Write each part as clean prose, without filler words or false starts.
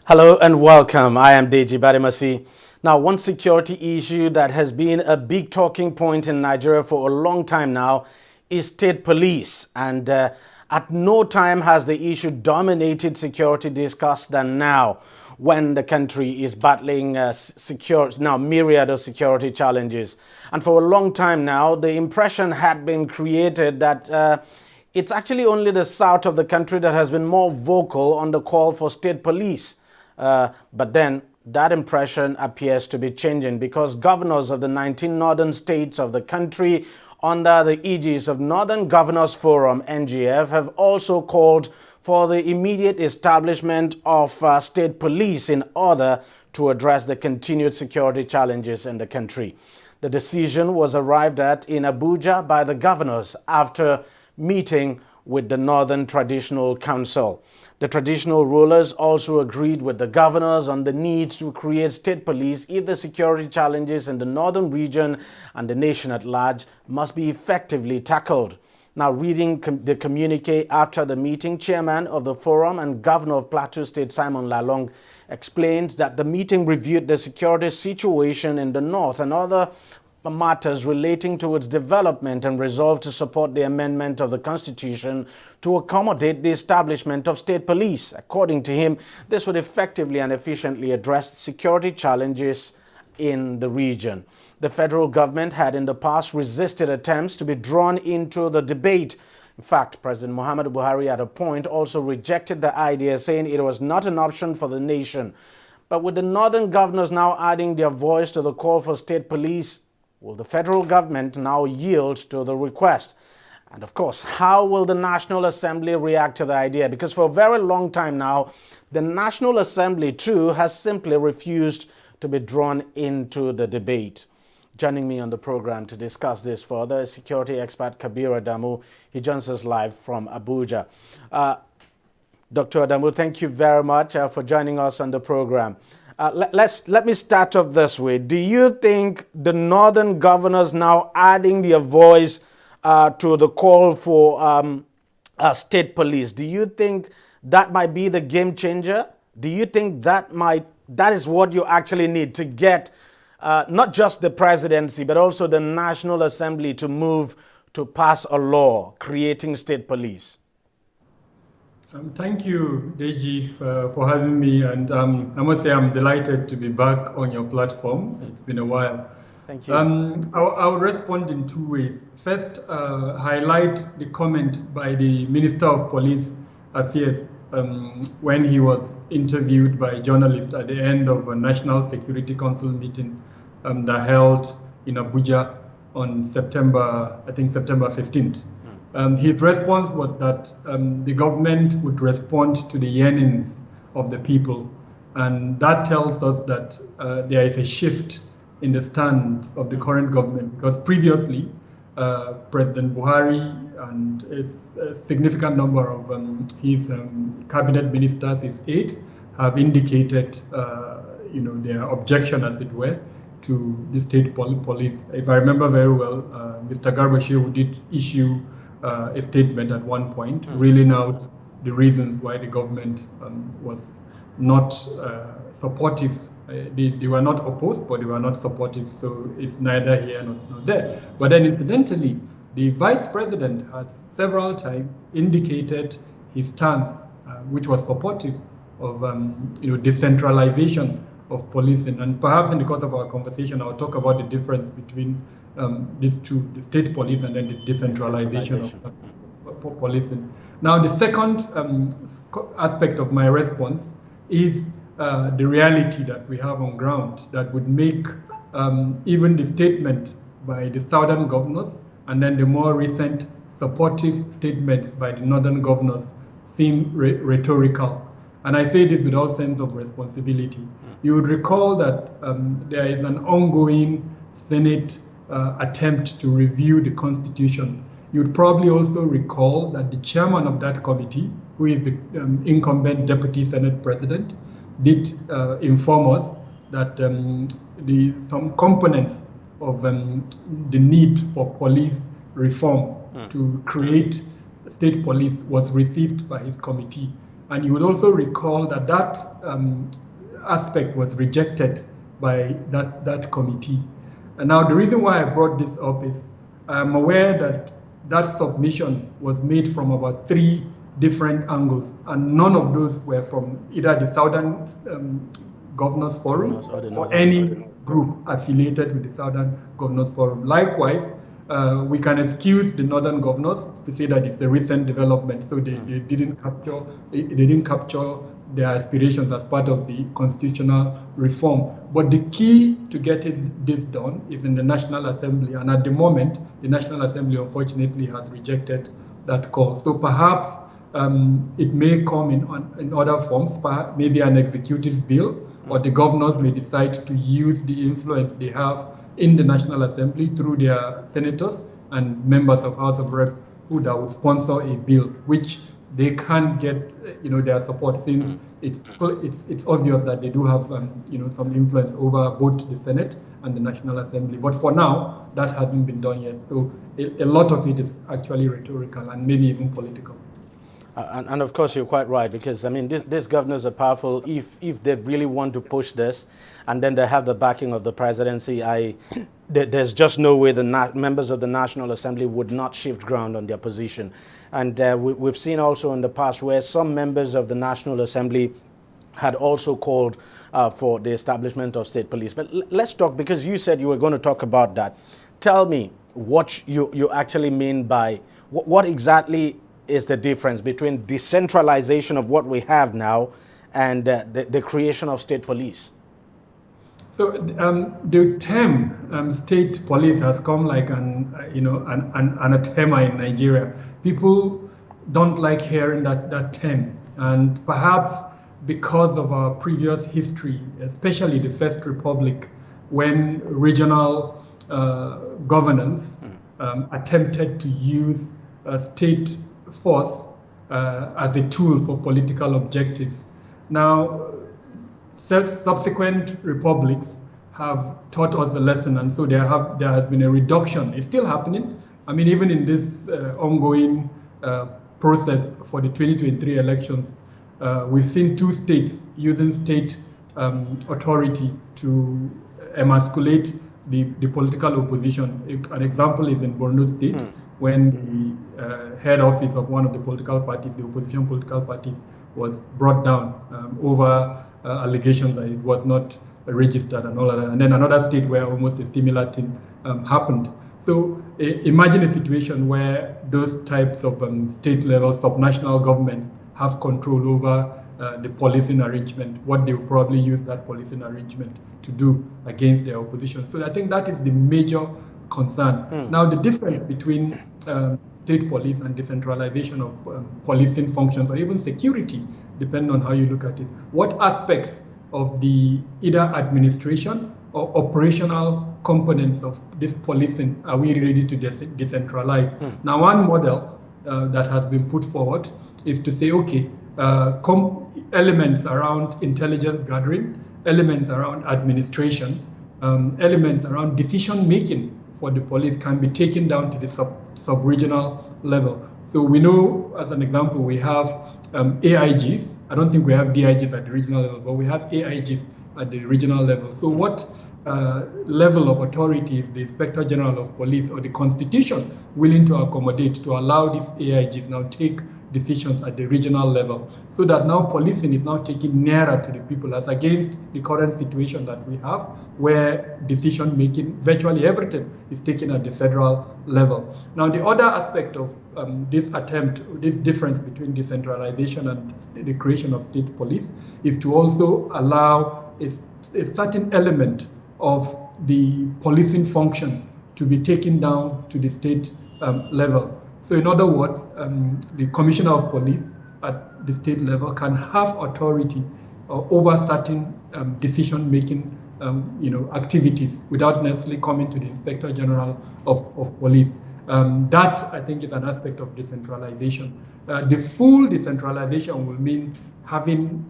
Hello and welcome. I am DEJI360. Now, one security issue that has been a big talking point in Nigeria for a long time now is state police. And at no time has the issue dominated security discourse than now, when the country is battling myriad of security challenges. And for a long time now, the impression had been created that it's actually only the south of the country that has been more vocal on the call for state police. But then that impression appears to be changing, because governors of the 19 northern states of the country under the aegis of Northern Governors Forum, NGF, have also called for the immediate establishment of state police in order to address the continued security challenges in the country. The decision was arrived at in Abuja by the governors after meeting with the Northern Traditional Council. The traditional rulers also agreed with the governors on the need to create state police if the security challenges in the northern region and the nation at large must be effectively tackled. Now, reading the communique after the meeting, Chairman of the Forum and Governor of Plateau State, Simon Lalong, explained that the meeting reviewed the security situation in the north and other matters relating to its development, and resolved to support the amendment of the Constitution to accommodate the establishment of state police. According to him, this would effectively and efficiently address security challenges in the region. The federal government had in the past resisted attempts to be drawn into the debate. In fact, President Muhammadu Buhari at a point also rejected the idea, saying it was not an option for the nation. But with the northern governors now adding their voice to the call for state police, will the federal government now yield to the request? And of course, how will the National Assembly react to the idea? Because for a very long time now, the National Assembly too has simply refused to be drawn into the debate. Joining me on the program to discuss this further is security expert Kabir Adamu. He joins us live from Abuja. Dr. Adamu, thank you very much for joining us on the program. Let me start off this way. Do you think the northern governors now adding their voice to the call for state police, do you think that might be the game changer? Do you think that is what you actually need to get not just the presidency, but also the National Assembly to move to pass a law creating state police? Thank you, Deji, for having me. And I must say I'm delighted to be back on your platform. It's been a while. Thank you. I'll respond in two ways. First, highlight the comment by the Minister of Police Affairs when he was interviewed by journalists at the end of a National Security Council meeting that held in Abuja on September 15th. His response was that the government would respond to the yearnings of the people. And that tells us that there is a shift in the stance of the current government, because previously President Buhari and a significant number of his cabinet ministers, his aides, have indicated their objection, as it were, to the state police. If I remember very well, Mr. Garba Shehu did issue a statement at one point, reeling out the reasons why the government was not supportive. They were not opposed, but they were not supportive. So it's neither here nor there. But then, incidentally, the vice president had several times indicated his stance, which was supportive of decentralization of policing. And perhaps in the course of our conversation, I'll talk about the difference between these two, the state police and then the decentralization of policing. Now, the second aspect of my response is the reality that we have on ground that would make even the statement by the southern governors and then the more recent supportive statements by the northern governors seem rhetorical. And I say this with all sense of responsibility. You would recall that there is an ongoing Senate attempt to review the Constitution. You'd probably also recall that the chairman of that committee, who is the incumbent Deputy Senate President, did inform us that some components of the need for police reform to create state police was received by his committee. And you would also recall that that aspect was rejected by that committee. And now the reason why I brought this up is I'm aware that that submission was made from about 3 different angles, and none of those were from either the Southern Governors Forum or any group affiliated with the Southern Governors Forum. Likewise, we can excuse the Northern Governors to say that it's a recent development, so they didn't capture their aspirations as part of the constitutional reform. But the key to getting this done is in the National Assembly, and at the moment, the National Assembly unfortunately has rejected that call. So perhaps it may come in other forms, perhaps maybe an executive bill, or the governors may decide to use the influence they have in the National Assembly through their senators and members of House of Rep who that would sponsor a bill, which they can't get their support, since it's obvious that they do have some influence over both the Senate and the National Assembly. But for now, that hasn't been done yet. So a lot of it is actually rhetorical and maybe even political. And of course, you're quite right, because I mean, these governors are powerful if they really want to push this, and then they have the backing of the presidency. There's just no way the members of the National Assembly would not shift ground on their position. And we've seen also in the past where some members of the National Assembly had also called for the establishment of state police. But let's talk, because you said you were going to talk about that. Tell me what you actually mean by what exactly is the difference between decentralization of what we have now and the creation of state police? So the term state police has come like an anathema in Nigeria. People don't like hearing that term, and perhaps because of our previous history, especially the First Republic, when regional governance attempted to use state force as a tool for political objectives. Now, subsequent republics have taught us a lesson, and so there has been a reduction. It's still happening. I mean, even in this ongoing process for the 2023 elections, we've seen 2 states using state authority to emasculate the political opposition. An example is in Borno State, when the head office of one of the political parties, the opposition political parties, was brought down over allegations that it was not registered and all of that. And then another state where almost a similar thing happened. So imagine a situation where those types of state level subnational governments have control over the policing arrangement, what they will probably use that policing arrangement to do against their opposition. So I think that is the major concern. Now, the difference between state police and decentralization of policing functions, or even security, depending on how you look at it. What aspects of the either administration or operational components of this policing are we ready to decentralize? Now, one model that has been put forward is to say, okay, elements around intelligence gathering, elements around administration, elements around decision making for the police can be taken down to the sub-regional level. So we know, as an example, we have AIGs. I don't think we have DIGs at the regional level, but we have AIGs at the regional level. So what level of authority is the Inspector General of Police or the Constitution willing to accommodate to allow these AIGs now take decisions at the regional level, so that now policing is now taken nearer to the people, as against the current situation that we have, where decision making, virtually everything, is taken at the federal level. Now, the other aspect of this attempt, this difference between decentralization and the creation of state police, is to also allow a certain element of the policing function to be taken down to the state level. So in other words, the Commissioner of Police at the state level can have authority over certain decision-making activities without necessarily coming to the Inspector General of Police. That, I think, is an aspect of decentralization. The full decentralization will mean having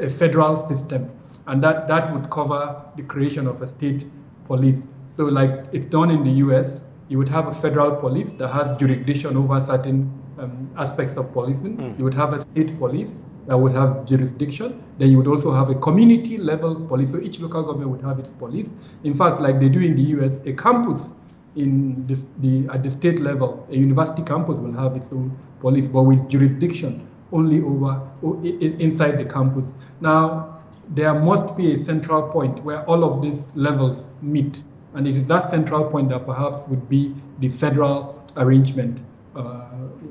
a federal system, and that would cover the creation of a state police. So like it's done in the US, you would have a federal police that has jurisdiction over certain aspects of policing. You would have a state police that would have jurisdiction. Then you would also have a community level police. So each local government would have its police. In fact, like they do in the US, a campus at the state level, a university campus will have its own police, but with jurisdiction only inside the campus. Now, there must be a central point where all of these levels meet, and it is that central point that perhaps would be the federal arrangement,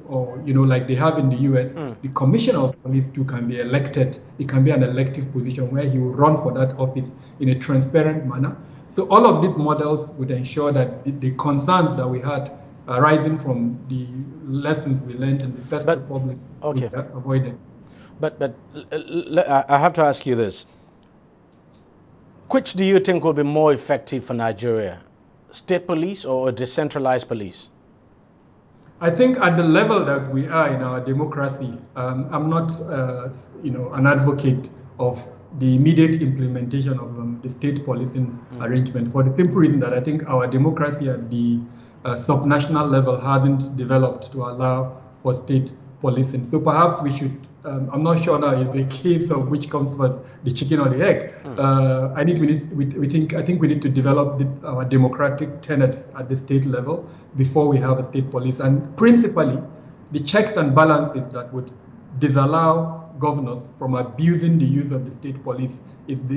or like they have in the US. The commissioner of police too can be elected. It can be an elective position where he will run for that office in a transparent manner. So all of these models would ensure that the concerns that we had arising from the lessons we learned in the First Republic would be avoided. But I have to ask you this. Which do you think will be more effective for Nigeria? State police or a decentralized police? I think at the level that we are in our democracy, I'm not an advocate of the immediate implementation of the state policing arrangement, for the simple reason that I think our democracy at the subnational level hasn't developed to allow for state policing. So perhaps we should, I'm not sure now if the case of which comes first, the chicken or the egg. I think we need to develop our democratic tenets at the state level before we have a state police. And principally, the checks and balances that would disallow governors from abusing the use of the state police is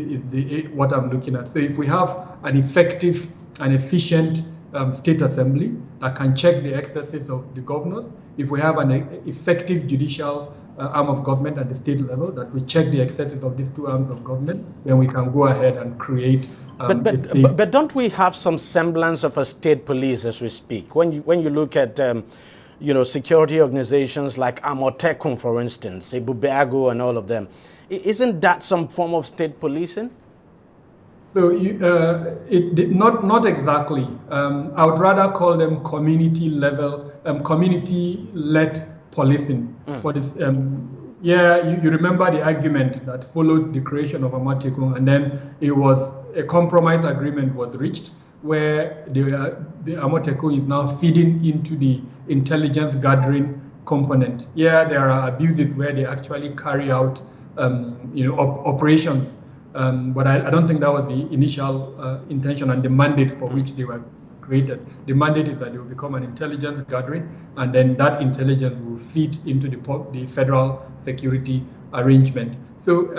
what I'm looking at. So if we have an effective and efficient state assembly that can check the excesses of the governors, if we have an effective judicial arm of government at the state level that we check the excesses of these two arms of government, then we can go ahead and create. But don't we have some semblance of a state police as we speak? When you look at security organizations like Amotekun, for instance, Ebubeago and all of them, isn't that some form of state policing? So not exactly. I would rather call them community-level, community-led policing. For this, you remember the argument that followed the creation of Amotekun, and then it was a compromise agreement was reached where the Amotekun is now feeding into the intelligence gathering component. Yeah, there are abuses where they actually carry out operations. But I don't think that was the initial intention and the mandate for which they were created. The mandate is that they will become an intelligence gathering, and then that intelligence will feed into the federal security arrangement. So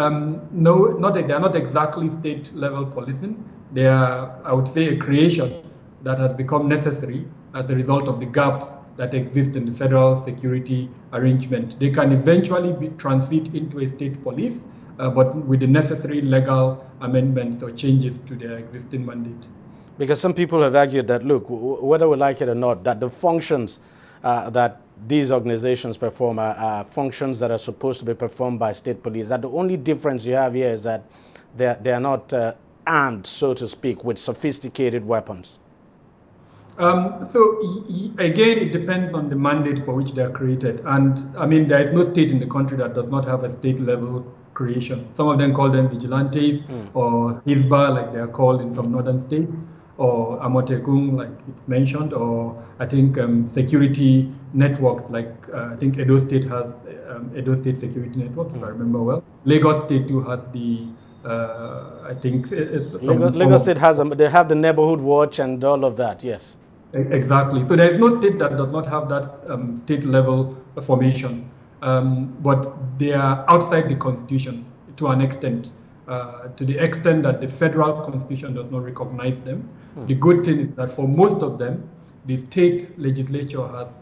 no, they are not exactly state-level policing. They are, I would say, a creation that has become necessary as a result of the gaps that exist in the federal security arrangement. They can eventually transit into a state police, but with the necessary legal amendments or changes to their existing mandate. Because some people have argued that, look, whether we like it or not, that the functions that these organizations perform are functions that are supposed to be performed by state police. That the only difference you have here is that they are not armed, so to speak, with sophisticated weapons. So again, it depends on the mandate for which they are created. And I mean, there is no state in the country that does not have a state level creation. Some of them call them vigilantes or Hizbah, like they are called in some northern states, or Amotekun, like it's mentioned, or I think security networks, like I think Edo State has Edo State Security Network, if I remember well. Lagos State too has the I think Lagos State has they have the neighborhood watch and all of that. Yes, exactly. So there is no state that does not have that state level formation, but they are outside the constitution to an extent, to the extent that the federal constitution does not recognize them. The good thing is that for most of them, the state legislature has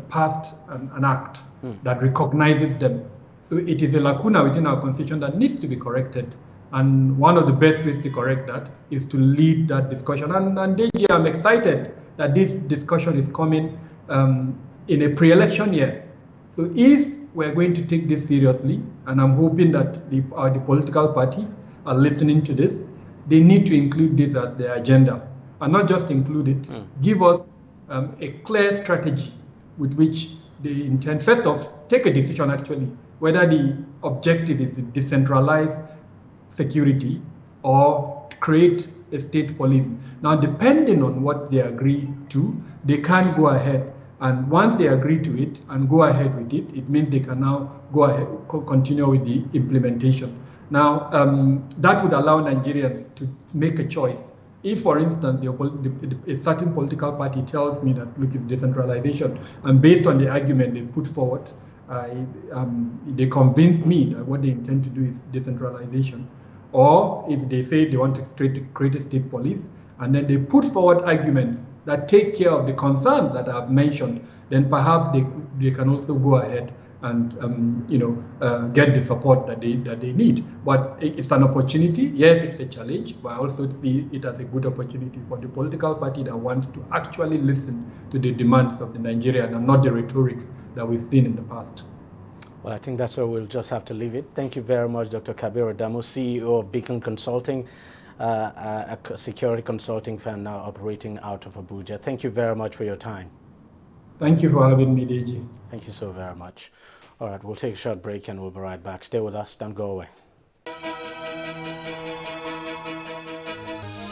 passed an act that recognizes them. So it is a lacuna within our constitution that needs to be corrected. And one of the best ways to correct that is to lead that discussion. And DEJI, I'm excited that this discussion is coming in a pre-election year. So if we're going to take this seriously, and I'm hoping that the political parties are listening to this, they need to include this as their agenda. And not just include it, give us a clear strategy with which they intend, first off, take a decision actually, whether the objective is to decentralize security or create a state police. Now, depending on what they agree to, they can go ahead And once they agree to it and go ahead with it, it means they can now go ahead, continue with the implementation. Now, that would allow Nigerians to make a choice. If, for instance, a certain political party tells me that, look, it's decentralization, and based on the argument they put forward, they convince me that what they intend to do is decentralization. Or if they say they want to create a state police, and then they put forward arguments that take care of the concerns that I've mentioned, then perhaps they can also go ahead and get the support that they need. But it's an opportunity. Yes, it's a challenge, but I also see it as a good opportunity for the political party that wants to actually listen to the demands of the Nigerian and not the rhetorics that we've seen in the past. Well, I think that's where we'll just have to leave it. Thank you very much, Dr. Kabir Adamu, CEO of Beacon Consulting, a security consulting firm now operating out of Abuja. Thank you very much for your time. Thank you for having me, DG. Thank you so very much. All right, we'll take a short break and we'll be right back. Stay with us, don't go away.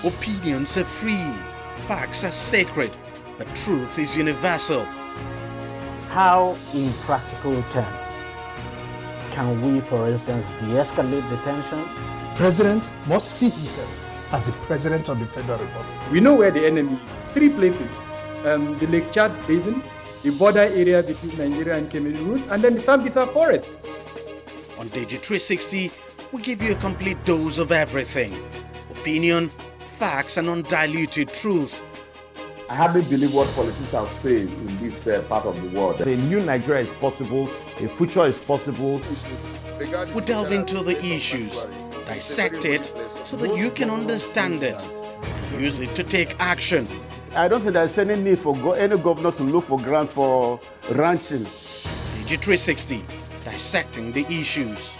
Opinions are free, facts are sacred, but truth is universal. How, in practical terms, can we, for instance, de-escalate the tension? President must see himself as the President of the Federal Republic. We know where the enemy is. 3 places. The Lake Chad Basin, the border area between Nigeria and Cameroon, and then the Sambisa Forest. On DEJI360, we give you a complete dose of everything. Opinion, facts, and undiluted truth. I hardly believe what politicians say in this part of the world. A new Nigeria is possible, a future is possible. We delve into the issues, dissect it so that you can understand it, use it to take action. I don't think there's any need for any governor to look for grant for ranching. DEJI360, dissecting the issues.